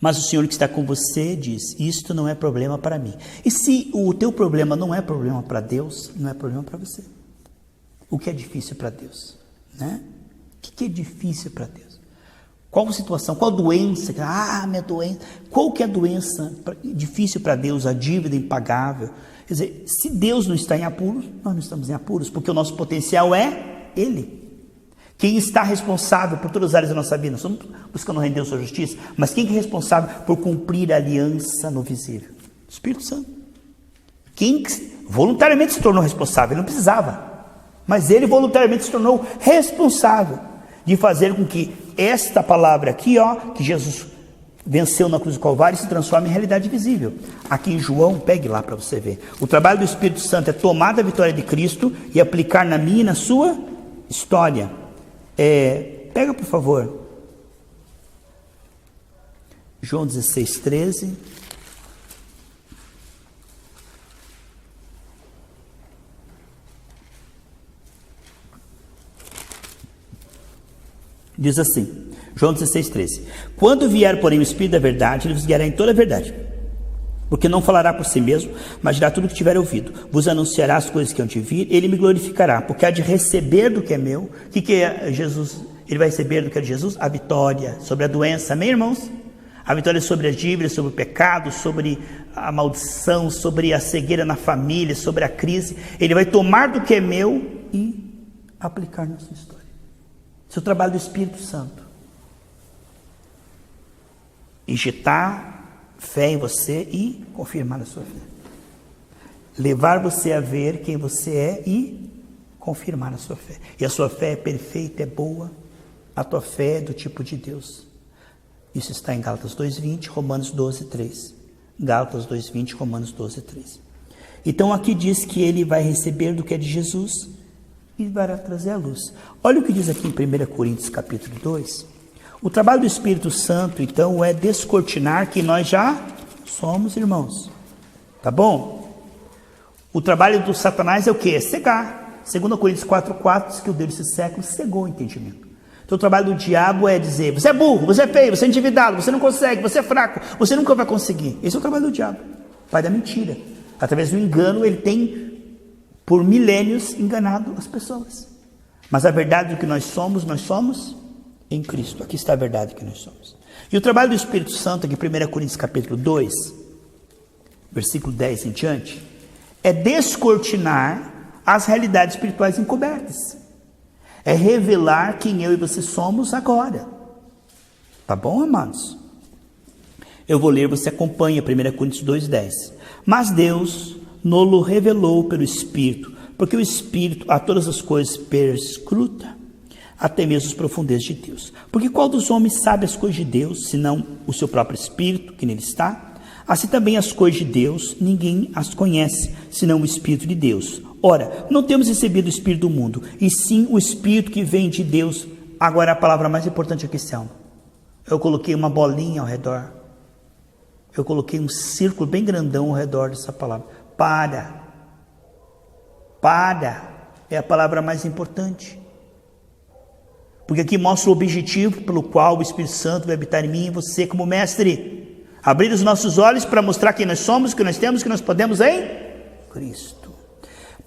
Mas o Senhor que está com você diz: isto não é problema para mim. E se o teu problema não é problema para Deus, não é problema para você. O que é difícil para Deus? Né? O que é difícil para Deus? Qual situação, qual doença? Minha doença. Qual que é a doença difícil para Deus? A dívida impagável. Quer dizer, se Deus não está em apuros, nós não estamos em apuros, porque o nosso potencial é Ele. Quem está responsável por todas as áreas da nossa vida? Nós estamos buscando render a sua justiça, mas quem é responsável por cumprir a aliança no visível? O Espírito Santo. Quem voluntariamente se tornou responsável, ele não precisava, mas ele voluntariamente se tornou responsável de fazer com que esta palavra aqui, que Jesus venceu na cruz do Calvário, se transforme em realidade visível. Aqui em João, pegue lá para você ver. O trabalho do Espírito Santo é tomar a vitória de Cristo e aplicar na minha e na sua história. Pega por favor João 16:13. Diz assim, João 16:13: quando vier, porém, o Espírito da verdade, ele vos guiará em toda a verdade, porque não falará por si mesmo, mas dirá tudo o que tiver ouvido, vos anunciará as coisas que hão de vir, ele me glorificará, porque há de receber do que é meu. O que é Jesus? Ele vai receber do que é de Jesus? A vitória sobre a doença, amém, irmãos? A vitória sobre as dívidas, sobre o pecado, sobre a maldição, sobre a cegueira na família, sobre a crise. Ele vai tomar do que é meu e aplicar na sua história. Esse é o trabalho do Espírito Santo. Injetar fé em você e confirmar a sua fé. Levar você a ver quem você é e confirmar a sua fé. E a sua fé é perfeita, é boa. A tua fé é do tipo de Deus. Isso está em Gálatas 2:20, Romanos 12:3. Gálatas 2:20, Romanos 12:3. Então aqui diz que ele vai receber do que é de Jesus e vai trazer a luz. Olha o que diz aqui em 1 Coríntios capítulo 2. O trabalho do Espírito Santo, então, é descortinar que nós já somos irmãos. Tá bom? O trabalho do Satanás é o quê? É cegar. 2 Coríntios 4:4 diz que o Deus desse século cegou o entendimento. Então o trabalho do diabo é dizer: você é burro, você é feio, você é endividado, você não consegue, você é fraco, você nunca vai conseguir. Esse é o trabalho do diabo, pai da mentira. Através do engano ele tem por milênios enganado as pessoas. Mas a verdade do que nós somos em Cristo. Aqui está a verdade que nós somos. E o trabalho do Espírito Santo, aqui em 1 Coríntios capítulo 2, versículo 10 em diante, é descortinar as realidades espirituais encobertas. É revelar quem eu e você somos agora. Tá bom, amados? Eu vou ler, você acompanha 1 Coríntios 2:10. Mas Deus nos revelou pelo Espírito, porque o Espírito a todas as coisas perscruta, até mesmo as profundezas de Deus. Porque qual dos homens sabe as coisas de Deus, senão o seu próprio Espírito, que nele está? Assim também as coisas de Deus, ninguém as conhece, senão o Espírito de Deus. Ora, não temos recebido o Espírito do mundo, e sim o Espírito que vem de Deus. Agora a palavra mais importante aqui, Selma. Eu coloquei uma bolinha ao redor. Eu coloquei um círculo bem grandão ao redor dessa palavra. Para. É a palavra mais importante. Porque aqui mostra o objetivo pelo qual o Espírito Santo vai habitar em mim e você como mestre. Abrir os nossos olhos para mostrar quem nós somos, o que nós temos, o que nós podemos em Cristo.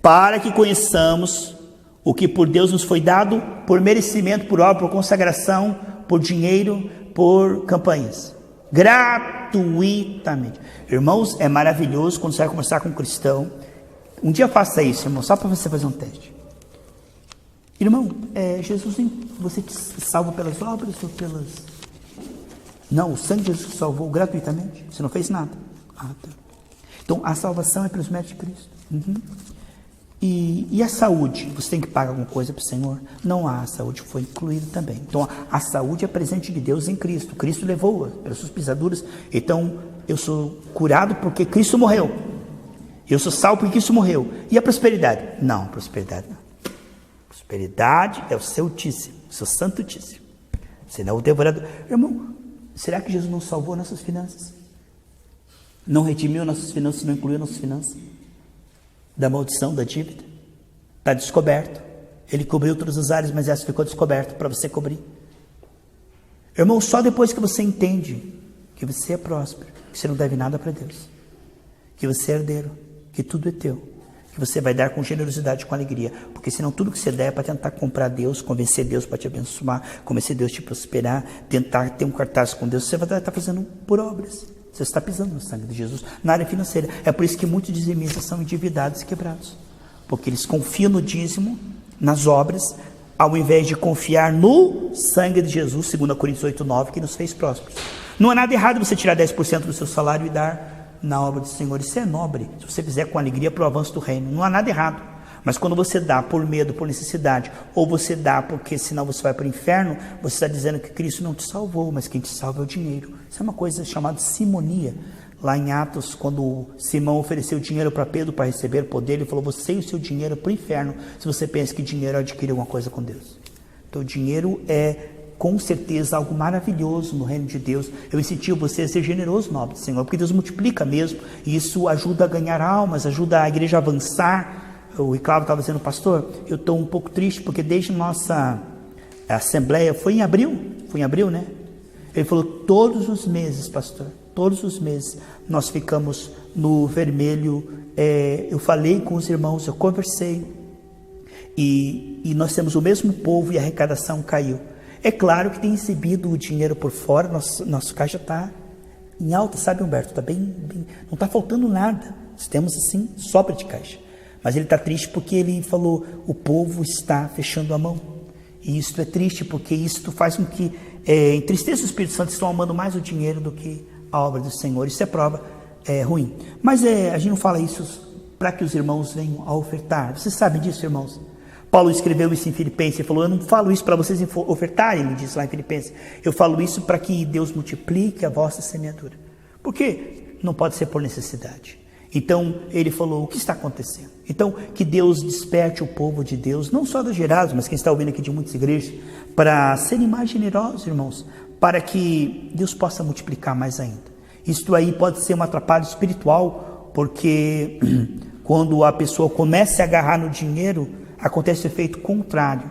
Para que conheçamos o que por Deus nos foi dado, por merecimento, por obra, por consagração, por dinheiro, por campanhas. Gratuitamente. Irmãos, é maravilhoso quando você vai conversar com um cristão. Um dia faça isso, irmão, só para você fazer um teste. Irmão, Jesus, você te salva pelas obras ou pelas... Não, o sangue de Jesus te salvou gratuitamente. Você não fez nada. Tá. Então, a salvação é pelos méritos de Cristo. E a saúde? Você tem que pagar alguma coisa para o Senhor? Não há, a saúde foi incluída também. Então, a saúde é presente de Deus em Cristo. Cristo levou-a pelas suas pisaduras. Então, eu sou curado porque Cristo morreu. Eu sou salvo porque Cristo morreu. E a prosperidade? Não, prosperidade não. Prosperidade é o seu Altíssimo, o seu Santo Altíssimo. Senão o devorador. Irmão, será que Jesus não salvou nossas finanças? Não redimiu nossas finanças, não incluiu nossas finanças? Da maldição, da dívida? Está descoberto. Ele cobriu todas as áreas, mas essa ficou descoberta para você cobrir. Irmão, só depois que você entende que você é próspero, que você não deve nada para Deus, que você é herdeiro, que tudo é teu, que você vai dar com generosidade, com alegria, porque senão tudo que você der é para tentar comprar Deus, convencer Deus para te abençoar, convencer Deus a te prosperar, tentar ter um cartaz com Deus, você vai estar fazendo por obras. Você está pisando no sangue de Jesus na área financeira. É por isso que muitos dizimistas são endividados e quebrados, porque eles confiam no dízimo, nas obras, ao invés de confiar no sangue de Jesus, 2 Coríntios 8:9, que nos fez prósperos. Não é nada errado você tirar 10% do seu salário e dar na obra do Senhor. Isso é nobre, se você fizer com alegria para o avanço do reino. Não há nada errado. Mas quando você dá por medo, por necessidade, ou você dá porque senão você vai para o inferno, você está dizendo que Cristo não te salvou, mas quem te salva é o dinheiro. Isso é uma coisa chamada simonia. Lá em Atos, quando Simão ofereceu dinheiro para Pedro para receber o poder, ele falou: você e o seu dinheiro para o inferno, se você pensa que dinheiro adquire alguma coisa com Deus. Então o dinheiro é com certeza algo maravilhoso no reino de Deus. Eu incentivo você a ser generoso, nobre Senhor, porque Deus multiplica mesmo, e isso ajuda a ganhar almas, ajuda a igreja a avançar. O Ricardo estava dizendo: pastor, eu estou um pouco triste, porque desde nossa assembleia, foi em abril, né? Ele falou: todos os meses, pastor, todos os meses, nós ficamos no vermelho. Eu falei com os irmãos, eu conversei, e nós temos o mesmo povo, e a arrecadação caiu. É claro que tem recebido o dinheiro por fora, nosso caixa está em alta, sabe, Humberto? Está bem, não está faltando nada. Nós temos assim, sobra de caixa. Mas ele está triste porque ele falou: o povo está fechando a mão. E isso é triste, porque isso faz com que entristeça o Espírito Santo, estão amando mais o dinheiro do que a obra do Senhor. Isso é prova ruim. Mas a gente não fala isso para que os irmãos venham a ofertar. Vocês sabem disso, irmãos? Paulo escreveu isso em Filipenses, ele falou: eu não falo isso para vocês ofertarem, ele disse lá em Filipenses. Eu falo isso para que Deus multiplique a vossa semeadura. Por quê? Não pode ser por necessidade. Então, ele falou: o que está acontecendo? Então, que Deus desperte o povo de Deus, não só dos gerados, mas quem está ouvindo aqui de muitas igrejas, para serem mais generosos, irmãos, para que Deus possa multiplicar mais ainda. Isto aí pode ser um atrapalho espiritual, porque quando a pessoa começa a agarrar no dinheiro, acontece o efeito contrário.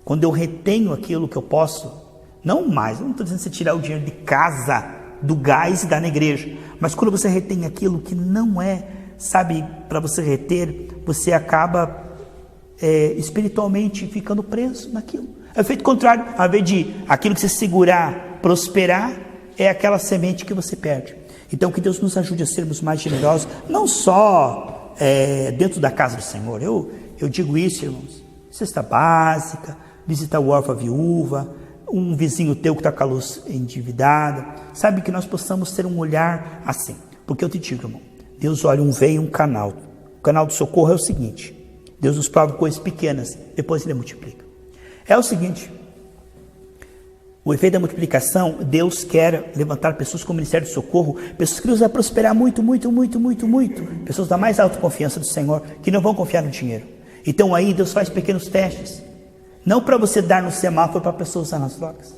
Quando eu retenho aquilo que eu posso, não mais, eu não estou dizendo você tirar o dinheiro de casa, do gás e dar na igreja, mas quando você retém aquilo que não é, sabe, para você reter, você acaba espiritualmente ficando preso naquilo. É o efeito contrário. Ao invés de aquilo que você segurar, prosperar, é aquela semente que você perde. Então que Deus nos ajude a sermos mais generosos, não só dentro da casa do Senhor. Eu digo isso, irmãos, cesta básica, visitar o órfão, a viúva, um vizinho teu que está com a luz endividada, sabe, que nós possamos ter um olhar assim. Porque eu te digo, irmão, Deus olha um veio e um canal. O canal do socorro é o seguinte: Deus nos prova coisas pequenas, depois Ele multiplica. É o seguinte, o efeito da multiplicação, Deus quer levantar pessoas com o ministério de socorro, pessoas que Deus vai prosperar muito, pessoas da mais alta confiança do Senhor, que não vão confiar no dinheiro. Então aí Deus faz pequenos testes, não para você dar no semáforo para pessoas usar nas drogas,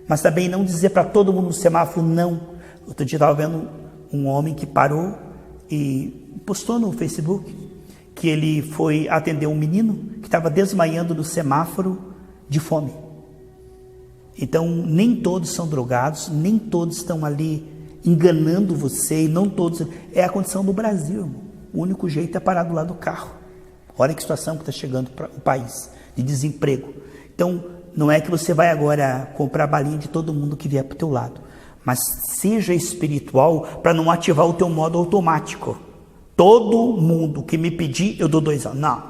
mas também não dizer para todo mundo no semáforo não. Outro dia eu estava vendo um homem que parou e postou no Facebook que ele foi atender um menino que estava desmaiando no semáforo de fome. Então nem todos são drogados, nem todos estão ali enganando você, e não todos, é a condição do Brasil, irmão. O único jeito é parar do lado do carro. Olha que situação que está chegando para o país, de desemprego. Então não é que você vai agora comprar balinha de todo mundo que vier para o teu lado, mas seja espiritual para não ativar o teu modo automático. Todo mundo que me pedir, eu dou 2 anos.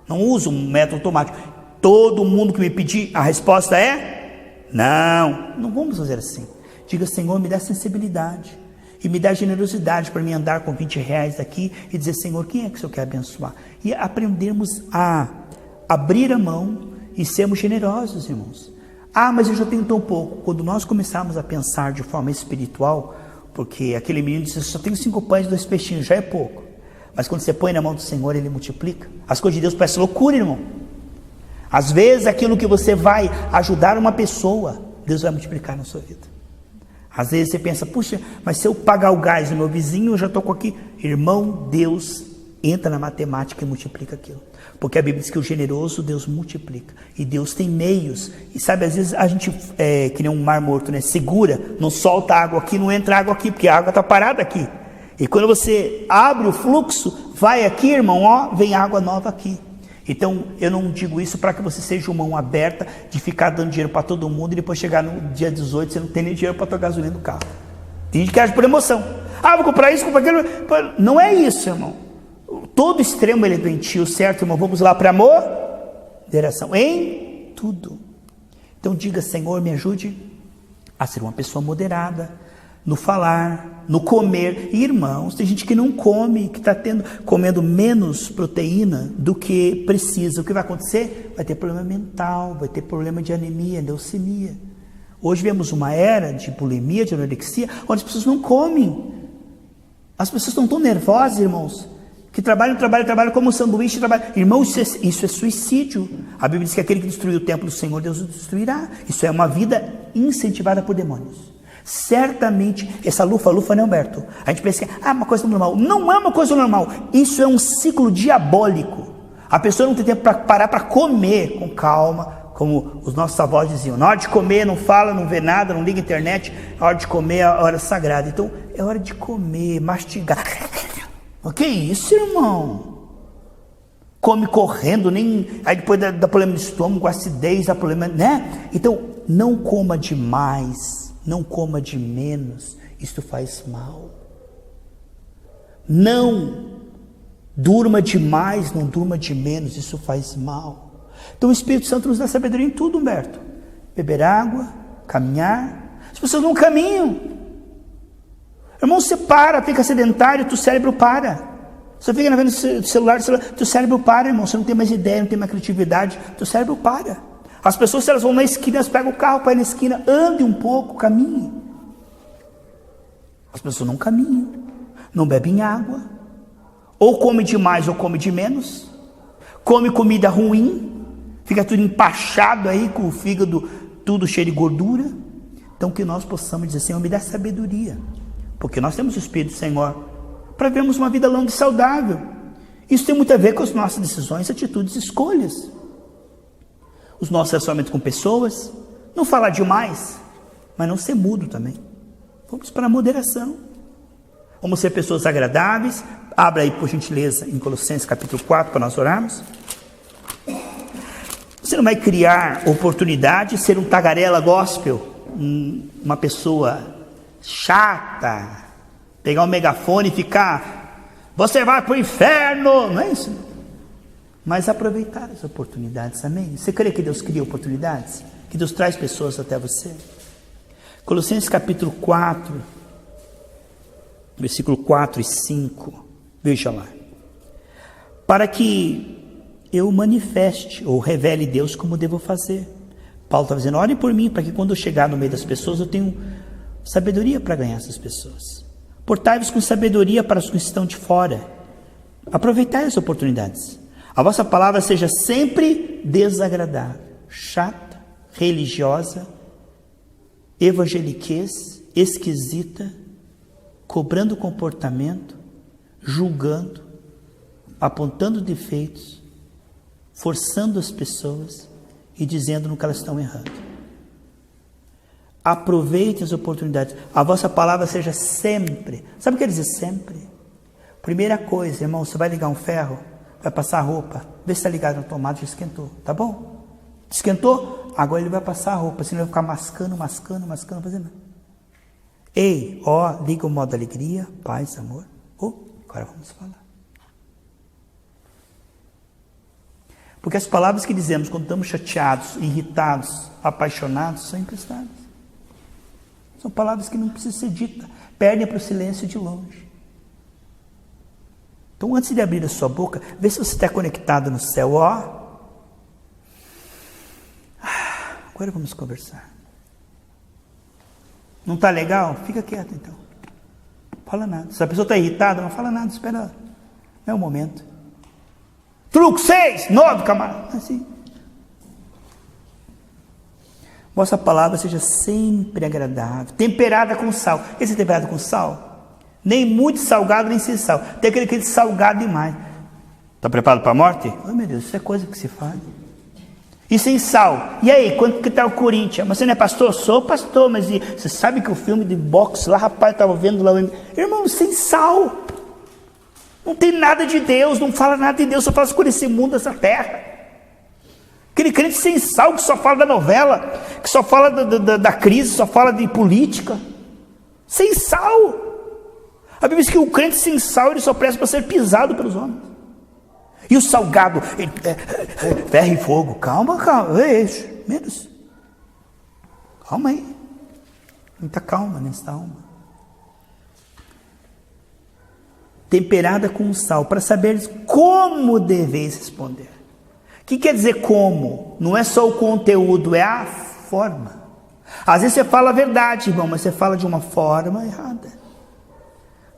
Não uso um método automático. Todo mundo que me pedir, a resposta é não. Não vamos fazer assim. Diga: Senhor, me dá sensibilidade e me dá generosidade para mim andar com 20 reais aqui e dizer: Senhor, quem é que o Senhor quer abençoar? E aprendermos a abrir a mão e sermos generosos, irmãos. Mas eu já tenho tão pouco. Quando nós começarmos a pensar de forma espiritual, porque aquele menino disse: só tenho 5 pães e 2 peixinhos, já é pouco. Mas quando você põe na mão do Senhor, Ele multiplica. As coisas de Deus parecem loucura, irmão. Às vezes aquilo que você vai ajudar uma pessoa, Deus vai multiplicar na sua vida. Às vezes você pensa: puxa, mas se eu pagar o gás do meu vizinho, eu já estou com aqui. Irmão, Deus entra na matemática e multiplica aquilo. Porque a Bíblia diz que o generoso Deus multiplica. E Deus tem meios. E sabe, às vezes a gente, que nem um mar morto, né? Segura, não solta água aqui, não entra água aqui, porque a água está parada aqui. E quando você abre o fluxo, vai aqui, irmão, vem água nova aqui. Então eu não digo isso para que você seja uma mão aberta de ficar dando dinheiro para todo mundo e depois chegar no dia 18 você não tem nem dinheiro para a tua gasolina do carro. Tem gente que age por emoção. Vou comprar isso, comprar aquilo. Não é isso, irmão. Todo extremo ele é doentio, certo, irmão? Vamos lá para moderação em tudo. Então diga: Senhor, me ajude a ser uma pessoa moderada no falar, no comer. E, irmãos, tem gente que não come, que está comendo menos proteína do que precisa. O que vai acontecer? Vai ter problema mental, vai ter problema de anemia, leucemia. Hoje vemos uma era de bulimia, de anorexia, onde as pessoas não comem. As pessoas estão tão nervosas, irmãos, que trabalham como um sanduíche, Irmãos, isso é suicídio. A Bíblia diz que aquele que destruiu o templo do Senhor, Deus o destruirá. Isso é uma vida incentivada por demônios. Certamente, essa lufa, né, Humberto? A gente pensa que é uma coisa normal. Não é uma coisa normal. Isso é um ciclo diabólico. A pessoa não tem tempo para parar para comer com calma, como os nossos avós diziam. Na hora de comer, não fala, não vê nada, não liga a internet. Na hora de comer é a hora sagrada. Então, é hora de comer, mastigar. O que é isso, irmão? Come correndo, aí depois dá problema de estômago, acidez, dá problema, né? Então, não coma demais. Não coma de menos, isto faz mal. Não durma demais, não durma de menos, isso faz mal. Então o Espírito Santo nos dá sabedoria em tudo, Humberto. Beber água, caminhar. As pessoas não caminham. Irmão, você fica sedentário, teu cérebro para. Você fica vendo o celular, teu cérebro para, irmão. Você não tem mais ideia, não tem mais criatividade, teu cérebro para. As pessoas, se elas vão na esquina, elas pegam o carro para ir na esquina, ande um pouco, caminhe. As pessoas não caminham, não bebem água, ou come demais ou come de menos, come comida ruim, fica tudo empachado aí, com o fígado tudo cheio de gordura. Então que nós possamos dizer: Senhor, me dá sabedoria, porque nós temos o Espírito do Senhor, para vermos uma vida longa e saudável. Isso tem muito a ver com as nossas decisões, atitudes e escolhas. Os nossos relacionamentos com pessoas, não falar demais, mas não ser mudo também. Vamos para a moderação. Vamos ser pessoas agradáveis. Abra aí, por gentileza, em Colossenses capítulo 4, para nós orarmos. Você não vai criar oportunidade de ser um tagarela gospel, uma pessoa chata, pegar um megafone e ficar, você vai para o inferno, não é isso? Mas aproveitar as oportunidades, amém? Você crê que Deus cria oportunidades? Que Deus traz pessoas até você? Colossenses capítulo 4, versículo 4 e 5, veja lá. Para que eu manifeste ou revele Deus como devo fazer. Paulo está dizendo, orem por mim, para que quando eu chegar no meio das pessoas, eu tenha sabedoria para ganhar essas pessoas. Portai-vos com sabedoria para os que estão de fora. Aproveitai as oportunidades. A vossa palavra seja sempre desagradável, chata, religiosa, evangeliquez, esquisita, cobrando comportamento, julgando, apontando defeitos, forçando as pessoas e dizendo no que elas estão errando. Aproveite as oportunidades. A vossa palavra seja sempre. Sabe o que quer dizer sempre? Primeira coisa, irmão, você vai ligar um ferro, vai passar a roupa, vê se está ligado na tomada, já esquentou, tá bom? Esquentou? Agora ele vai passar a roupa, senão ele vai ficar mascando, fazendo. Ei, ó, liga o modo alegria, paz, amor. Agora vamos falar. Porque as palavras que dizemos quando estamos chateados, irritados, apaixonados, são emprestadas. São palavras que não precisam ser ditas. Perdem para o silêncio de longe. Então, antes de abrir a sua boca, vê se você está conectado no céu. Agora vamos conversar. Não está legal? Fica quieto então. Não fala nada. Se a pessoa está irritada, não fala nada, espera. Não é o momento. Truco 6, 9, camarada. Assim. Vossa palavra seja sempre agradável, temperada com sal. O que é temperada com sal? Nem muito salgado, nem sem sal. Tem aquele salgado demais. Está preparado para a morte? Oh, meu Deus, isso é coisa que se faz. E sem sal. E aí, quanto que está o Corinthians? Mas você não é pastor? Sou pastor, mas você sabe que o filme de boxe lá, rapaz, eu estava vendo lá. Irmão, sem sal. Não tem nada de Deus, não fala nada de Deus, só fala por esse mundo, essa terra. Aquele crente sem sal, que só fala da novela, que só fala da crise, só fala de política. Sem sal. A Bíblia diz que o crente sem sal, ele só presta para ser pisado pelos homens. E o salgado, ferro e fogo. Calma, menos. Calma aí. Muita calma nessa alma. Temperada com sal, para saberes como deveis responder. O que quer dizer como? Não é só o conteúdo, é a forma. Às vezes você fala a verdade, irmão, mas você fala de uma forma errada.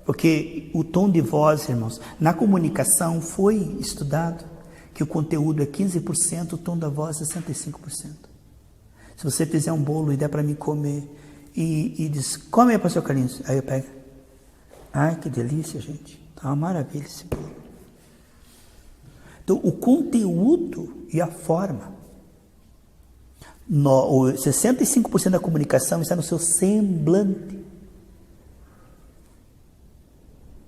Porque o tom de voz, irmãos, na comunicação foi estudado que o conteúdo é 15%, o tom da voz é 65%. Se você fizer um bolo e der para mim comer e diz, come aí, pastor Carlinhos, aí eu pego, ai que delícia, gente, tá uma maravilha esse bolo. Então o conteúdo e a forma, 65% da comunicação está no seu semblante.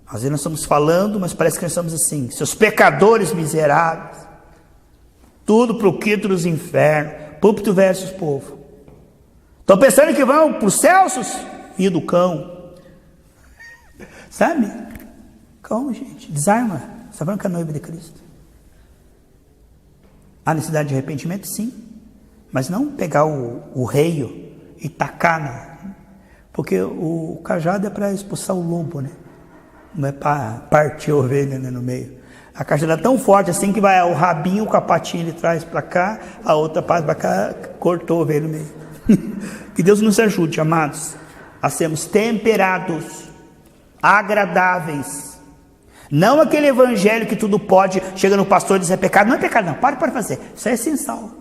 Às vezes nós estamos falando, mas parece que nós estamos assim, seus pecadores miseráveis, tudo para o quinto dos infernos, púlpito versus povo. Estão pensando que vão para os céus, filho do cão. Sabe? Calma, gente, desarma. Você está falando que é a noiva de Cristo. Há necessidade de arrependimento? Sim. Mas não pegar o reio e tacar, porque o cajado é para expulsar o lobo, né? Não é para partir a ovelha, né, no meio. A cajada é tão forte assim que vai o rabinho com a patinha ele traz para cá, a outra parte para cá, cortou a ovelha no meio. Que Deus nos ajude, amados, a sermos temperados, agradáveis. Não aquele evangelho que tudo pode, chega no pastor e diz é pecado. Não é pecado, não, pode fazer. Isso é essencial,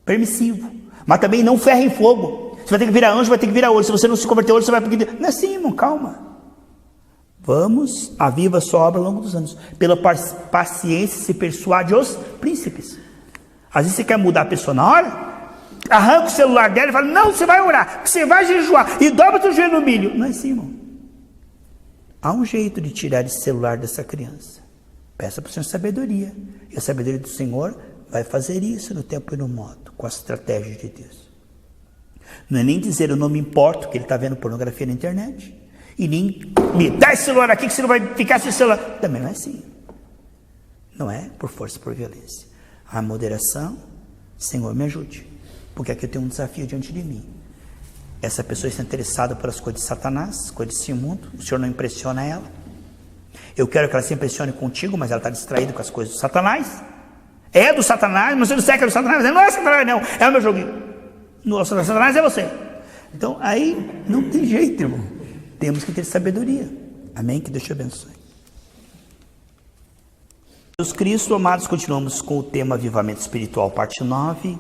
permissivo, mas também não ferro em fogo. Você vai ter que virar anjo, vai ter que virar ouro. Se você não se converter hoje, você vai pedir. Não é assim, irmão, calma. Vamos, aviva a sua obra ao longo dos anos. Pela paciência se persuade os príncipes. Às vezes você quer mudar a pessoa na hora, arranca o celular dela e fala, não, você vai orar, você vai jejuar, e dobra o teu joelho no milho. Não é assim, irmão. Há um jeito de tirar esse celular dessa criança. Peça para o Senhor sabedoria. E a sabedoria do Senhor vai fazer isso no tempo e no modo, com a estratégia de Deus. Não é nem dizer eu não me importo que ele está vendo pornografia na internet. E nem me dá esse celular aqui que você não vai ficar sem celular. Também não é assim. Não é por força, por violência. A moderação, Senhor, me ajude. Porque aqui eu tenho um desafio diante de mim. Essa pessoa está interessada pelas coisas de Satanás, coisas desse mundo. O Senhor não impressiona ela. Eu quero que ela se impressione contigo, mas ela está distraída com as coisas do Satanás. É do Satanás, mas você não segue do Satanás. Não é Satanás, não. É o meu joguinho. Nosso Satanás é você. Então, aí não tem jeito, irmão. Temos que ter sabedoria. Amém? Que Deus te abençoe. Jesus Cristo, amados, continuamos com o tema Avivamento Espiritual, parte 9.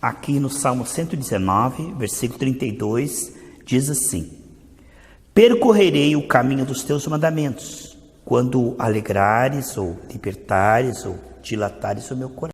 Aqui no Salmo 119, versículo 32, diz assim: percorrerei o caminho dos teus mandamentos, quando alegrares ou libertares ou dilatares o meu coração.